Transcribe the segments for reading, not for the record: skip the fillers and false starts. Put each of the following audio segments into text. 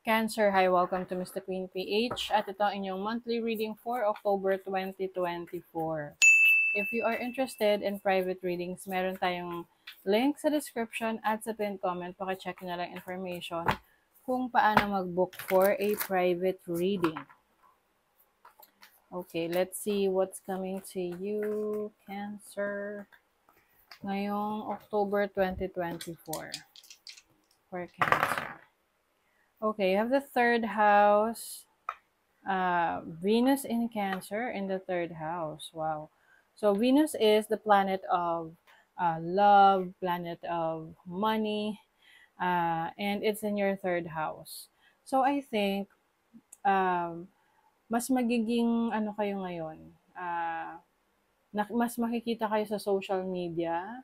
Cancer, hi, welcome to Mr. Queen PH at ito ang inyong monthly reading for October 2024. If you are interested in private readings, meron tayong link sa description at sa pinned comment. Pakicheck na lang information kung paano mag-book for a private reading. Okay, let's see what's coming to you, Cancer, ngayong October 2024 for Cancer. Okay, you have the third house, Venus in Cancer in the third house. Wow. So Venus is the planet of love, planet of money, and it's in your third house. So I think mas magiging ano kayo ngayon, mas makikita kayo sa social media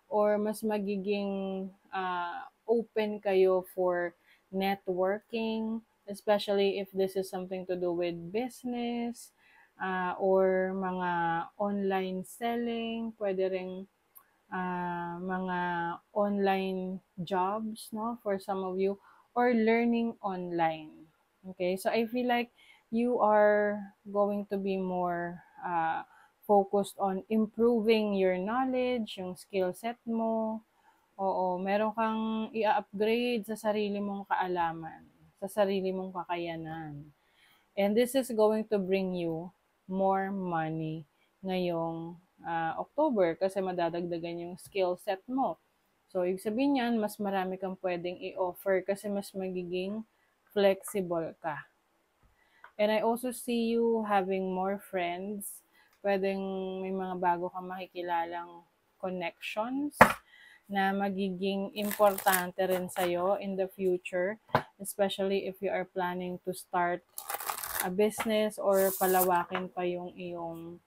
or mas magiging open kayo for networking, especially if this is something to do with business or mga online selling, pwede ring mga online jobs, no, for some of you, or learning online. Okay, so I feel like you are going to be more focused on improving your knowledge, yung skill set mo. Oo, meron kang i-upgrade sa sarili mong kaalaman, sa sarili mong kakayanan. And this is going to bring you more money ngayong October kasi madadagdagan yung skill set mo. So, ibig sabihin yan, mas marami kang pwedeng i-offer kasi mas magiging flexible ka. And I also see you having more friends. Pwedeng may mga bago kang makikilalang connections na magiging importante rin sa'yo in the future, especially if you are planning to start a business or palawakin pa yung iyong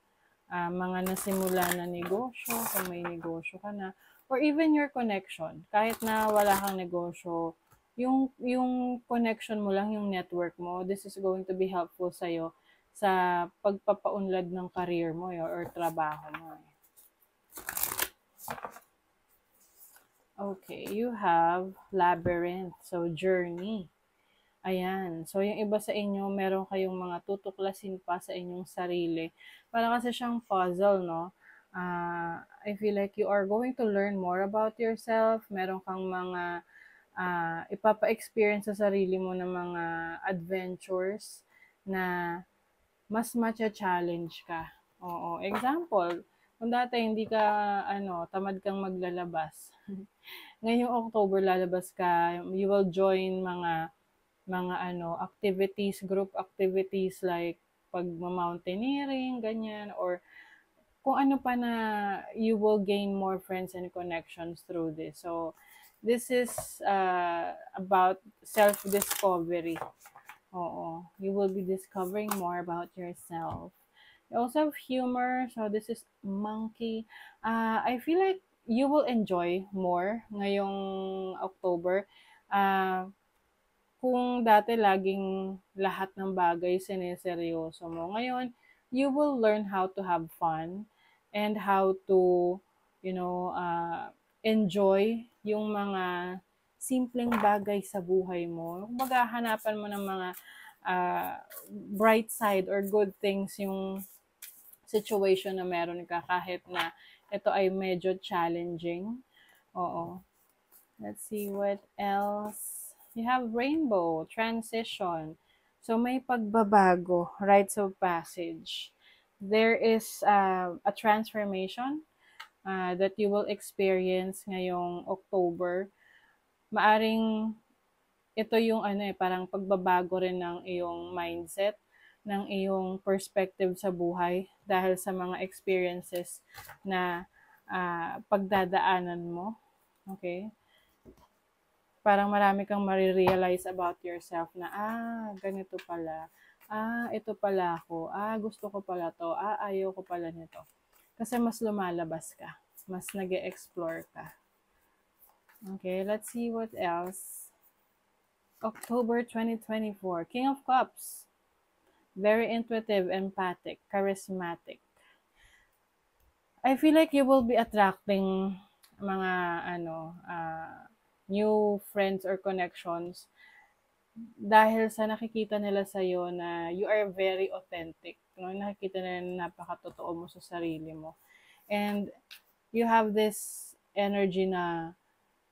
mga nasimula na negosyo, kung may negosyo ka na, or even your connection. Kahit na wala kang negosyo, yung connection mo lang, yung network mo, this is going to be helpful sa'yo sa pagpapaunlad ng career mo or trabaho mo. Okay, you have Labyrinth, so journey. Ayan, so yung iba sa inyo, meron kayong mga tutuklasin pa sa inyong sarili. Para kasi siyang puzzle, no? I feel like you are going to learn more about yourself. Meron kang mga ipapa-experience sa sarili mo ng mga adventures na mas matcha-challenge ka. Oo, example, kung dati hindi ka, tamad kang maglalabas. Ngayong October, lalabas ka, you will join mga activities, group activities like pag-mountaineering, ganyan, or kung ano pa na you will gain more friends and connections through this. So, this is about self-discovery. Oo. You will be discovering more about yourself. You also have humor. So, this is monkey. I feel like you will enjoy more ngayong October. Kung dati laging lahat ng bagay sineseryoso mo, ngayon, you will learn how to have fun and how to, enjoy yung mga simpleng bagay sa buhay mo. Kumbaga, hanapan mo ng mga bright side or good things yung situation na meron ka kahit na ito ay medyo challenging. Oo. Let's see what else. You have rainbow, transition. So may pagbabago, rites of passage. There is a transformation that you will experience ngayong October. Maaring ito yung parang pagbabago rin ng iyong mindset, ng iyong perspective sa buhay dahil sa mga experiences na pagdadaanan mo. Okay? Parang marami kang marirealize about yourself na, ganito pala. Ito pala ako. Gusto ko pala to. Ayaw ko pala nito. Kasi mas lumalabas ka. Mas nag-e-explore ka. Okay, let's see what else. October 2024. King of Cups. Very intuitive, empathic, charismatic. I feel like you will be attracting mga new friends or connections dahil sa nakikita nila sa'yo na you are very authentic, no? Nakikita nila na napakatotoo mo sa sarili mo. And you have this energy na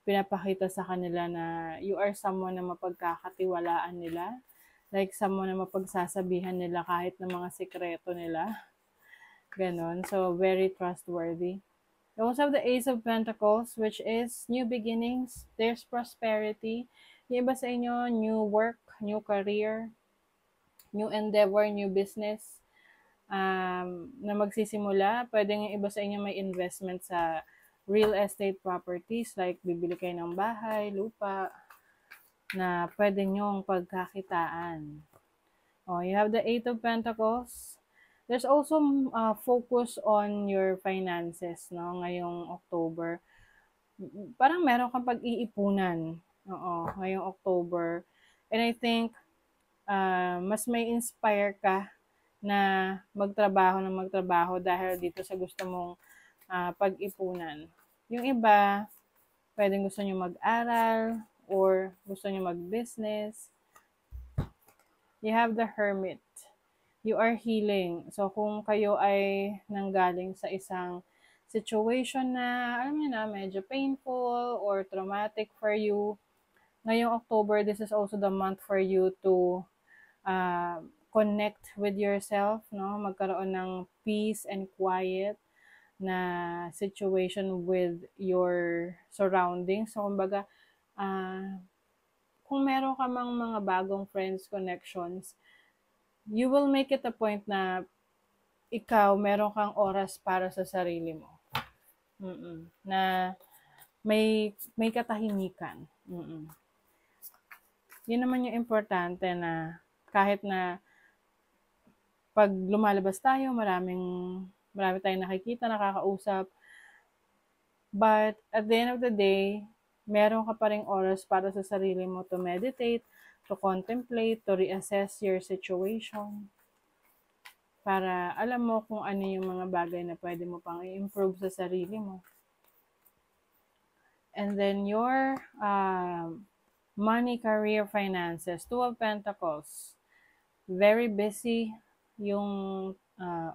pinapakita sa kanila na you are someone na mapagkakatiwalaan nila. Like someone na mapagsasabihan nila kahit ng mga sikreto nila. Ganon. So, very trustworthy. You also have the Ace of Pentacles, which is new beginnings. There's prosperity. Yung iba sa inyo, new work, new career, new endeavor, new business na magsisimula. Pwedeng yung iba sa inyo may investment sa real estate properties, like bibili kayo ng bahay, lupa, na pwede nyong pagkakitaan. You have the Eight of Pentacles. There's also focus on your finances, no, ngayong October. Parang meron kang pag-iipunan, ngayong October. And I think, mas may inspire ka na magtrabaho dahil dito sa gusto mong pag-ipunan. Yung iba, pwedeng gusto nyo mag-aral or gusto nyo mag-business. You have the Hermit. You are healing. So, kung kayo ay nanggaling sa isang situation na, alam niyo na, medyo painful or traumatic for you, ngayong October, this is also the month for you to connect with yourself, no? Magkaroon ng peace and quiet na situation with your surroundings. So, kumbaga, kung meron ka mang mga bagong friends, connections, you will make it a point na ikaw, meron kang oras para sa sarili mo. Na may katahimikan. Yun naman yung importante na kahit na pag lumalabas tayo, marami tayong nakikita, nakakausap. But at the end of the day, meron ka pa ring oras para sa sarili mo to meditate, to contemplate, to reassess your situation. Para alam mo kung ano yung mga bagay na pwede mo pang i-improve sa sarili mo. And then your money, career, finances. Two of Pentacles. Very busy yung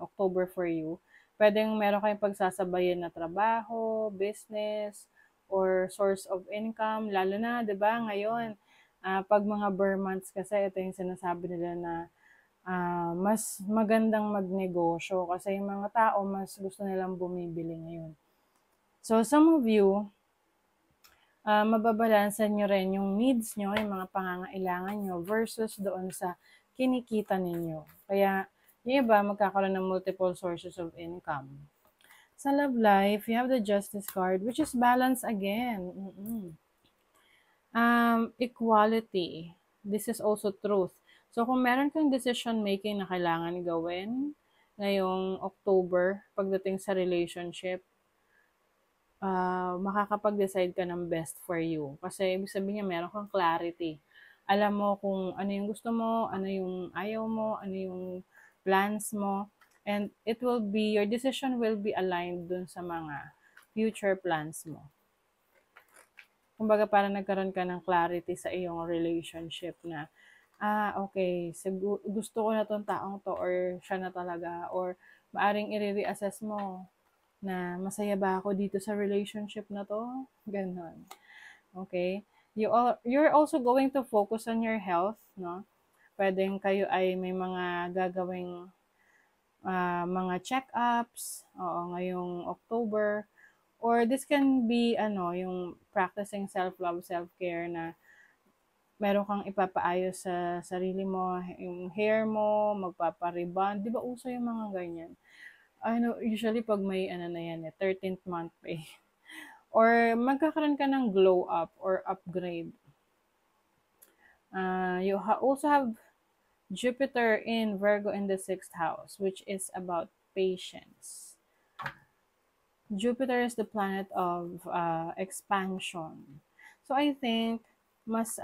October for you. Pwedeng meron kayong pagsasabayan na trabaho, business, or source of income. Lalo na, di ba, ngayon, pag mga Burr months kasi, ito yung sinasabi nila na mas magandang magnegosyo kasi yung mga tao mas gusto nilang bumibili ngayon. So, some of you, mababalansan nyo rin yung needs nyo, yung mga pangangailangan nyo versus doon sa kinikita ninyo. Kaya, yung iba, magkakaroon ng multiple sources of income. Sa love life, you have the Justice card, which is balance again. Equality. This is also truth. So, kung meron kang decision-making na kailangan gawin ngayong October, pagdating sa relationship, makakapag-decide ka ng best for you. Kasi, ibig sabihin niya, meron kang clarity. Alam mo kung ano yung gusto mo, ano yung ayaw mo, ano yung plans mo, and your decision will be aligned dun sa mga future plans mo. Kumbaga, parang nagkaroon ka ng clarity sa iyong relationship na, okay, gusto ko na tong taong to, or siya na talaga, or maaring i-reassess mo na masaya ba ako dito sa relationship na to? Ganon. Okay? You're also going to focus on your health, no? Pwedeng kayo ay may mga gagawing mga check-ups, ngayong October. Or this can be, yung practicing self-love, self-care na meron kang ipapaayos sa sarili mo, yung hair mo, magpapariband. Di ba uso yung mga ganyan? Usually pag may 13th month pay. Or magkakaroon ka ng glow up or upgrade. You also have Jupiter in Virgo in the 6th house, which is about patience. Jupiter is the planet of expansion. So I think mas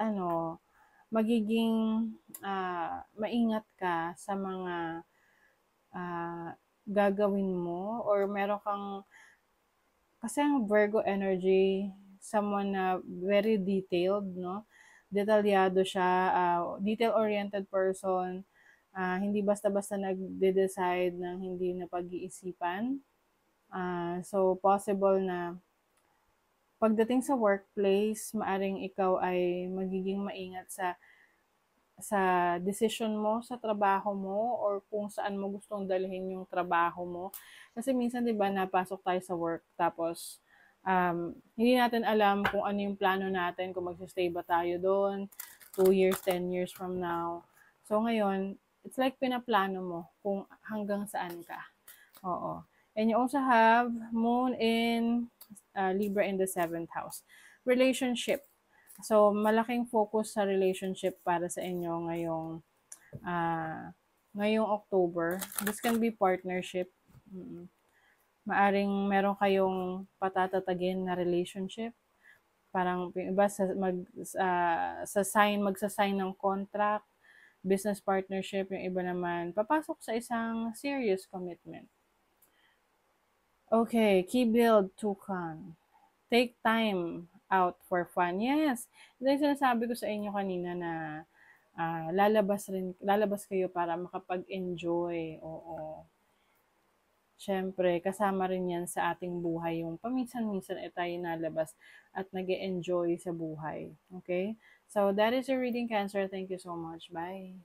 magiging maingat ka sa mga gagawin mo, or meron kang, kasi ang Virgo energy, someone na very detailed, no? detalyado siya, detail-oriented person, hindi basta-basta nagde-decide ng hindi napag-iisipan. So, possible na pagdating sa workplace, maaring ikaw ay magiging maingat sa decision mo sa trabaho mo or kung saan mo gustong dalhin yung trabaho mo. Kasi minsan 'di ba napasok tayo sa work tapos hindi natin alam kung ano yung plano natin, kung magsi-stay ba tayo doon 2 years, 10 years from now. So ngayon, it's like pinaplano mo kung hanggang saan ka. Oo. And you also have Moon in Libra in the 7th house. Relationship. So, malaking focus sa relationship para sa inyo ngayong October. This can be partnership. Maaring meron kayong patatatagin na relationship. Parang yung iba magsa-sign ng contract, business partnership, yung iba naman papasok sa isang serious commitment. Okay, key build Tukan. Take time out for fun. Yes, ito yung sinasabi ko sa inyo kanina na lalabas kayo para makapag-enjoy. Oo. Siyempre, kasama rin yan sa ating buhay. Yung paminsan-minsan tayo nalabas at nag-enjoy sa buhay. Okay? So, that is your reading, Cancer. Thank you so much. Bye.